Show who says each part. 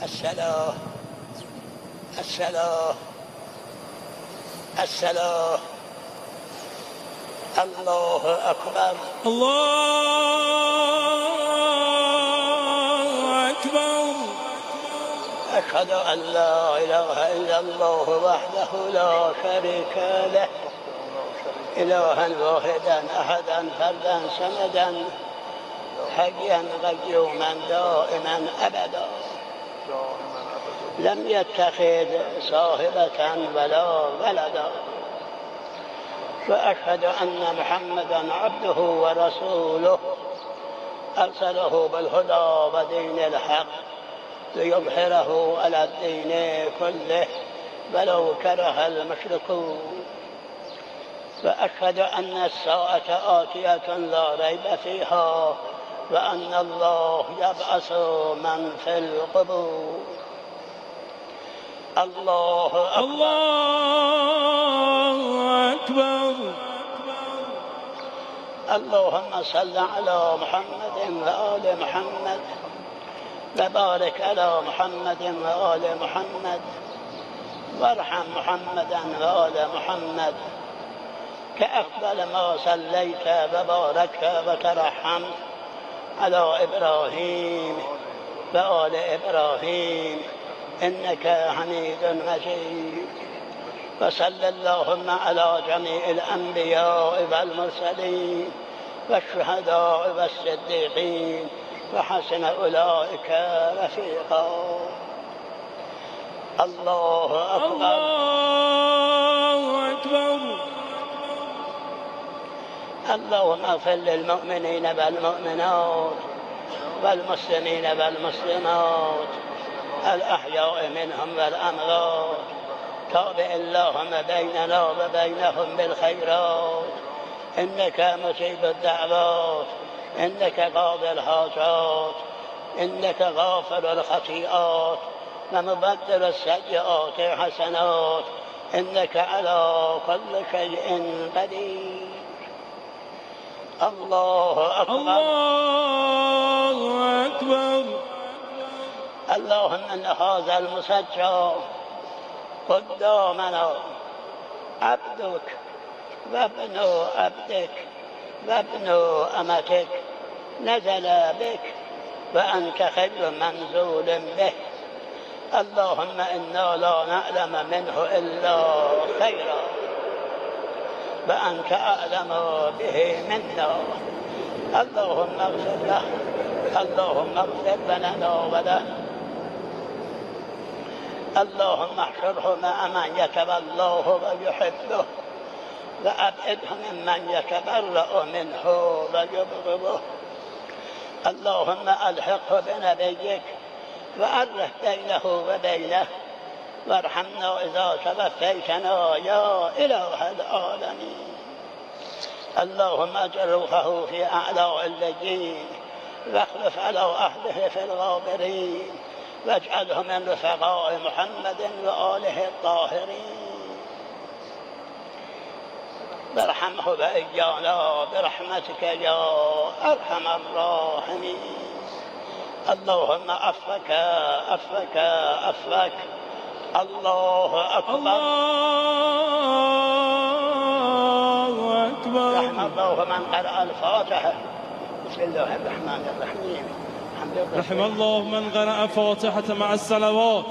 Speaker 1: الصلاة الصلاة الصلاة. الله أكبر
Speaker 2: الله أكبر.
Speaker 1: أشهد أن لا إله إلا الله وحده لا شريك له، إلها واحدا أحدا فردا صمدا حيا قيوما دائما أبدا، لم يتخذ صاحبة ولا ولدا، وأشهد أن محمدا عبده ورسوله أرسله بالهدى ودين الحق ليظهره على الدين كله ولو كره المشركون. وأشهد أن الساعة آتية لا ريب فيها، وأن الله يبعث من في القبور. الله أكبر
Speaker 2: الله أكبر.
Speaker 1: اللهم صل على محمد وآل محمد، وبارك على محمد وآل محمد، وارحم محمدا وآل محمد كأفضل ما صليت وباركت وترحمت على إبراهيم وآل إبراهيم إنك حميد مجيد. وصل اللهم على جميع الأنبياء والمرسلين والشهداء والصديقين وحسن أولئك رفيقا. الله أكبر
Speaker 2: الله أكبر.
Speaker 1: اللهم اغفر للمؤمنين والمؤمنات والمسلمين والمسلمات الأحياء منهم والأموات، تابع اللهم بيننا وبينهم بالخيرات، إنك مجيب الدعوات، إنك قاضي الحاجات، إنك غافر الخطيئات ومبدل السيئات حسنات، إنك على كل شيء قدير. الله أكبر
Speaker 2: الله أكبر.
Speaker 1: اللهم إن هذا المسجى قدامنا عبدك وابن عبدك وابن أمتك نزل بك وأنت خير منزول به، اللهم إنا لا نعلم منه إلا خيرا وأنت أعلم به منا. اللهم اغفر له، اللهم اغفر لنا وله، اللهم احشره مع من يتولاه ويحبه، وأبعده ممن يتبرأ منه ويبغضه. اللهم ألحقه بنبيك وألف بينه وبينه، وارحمنا إذا توفيتنا يا إله العالمين. اللهم اجعل روحه في أعلى اللجين، واخلف على أهله في الغابرين، واجعله من رفقاء محمد وآله الطاهرين، وارحمه وإيانا برحمتك يا أرحم الراحمين. اللهم عفوك عفوك عفوك. الله أكبر
Speaker 2: الله أكبر.
Speaker 1: رحم الله من قرأ الفاتحة. بسم الله الرحمن الرحيم.
Speaker 2: رحم الله من قرأ فاتحة مع الصلوات.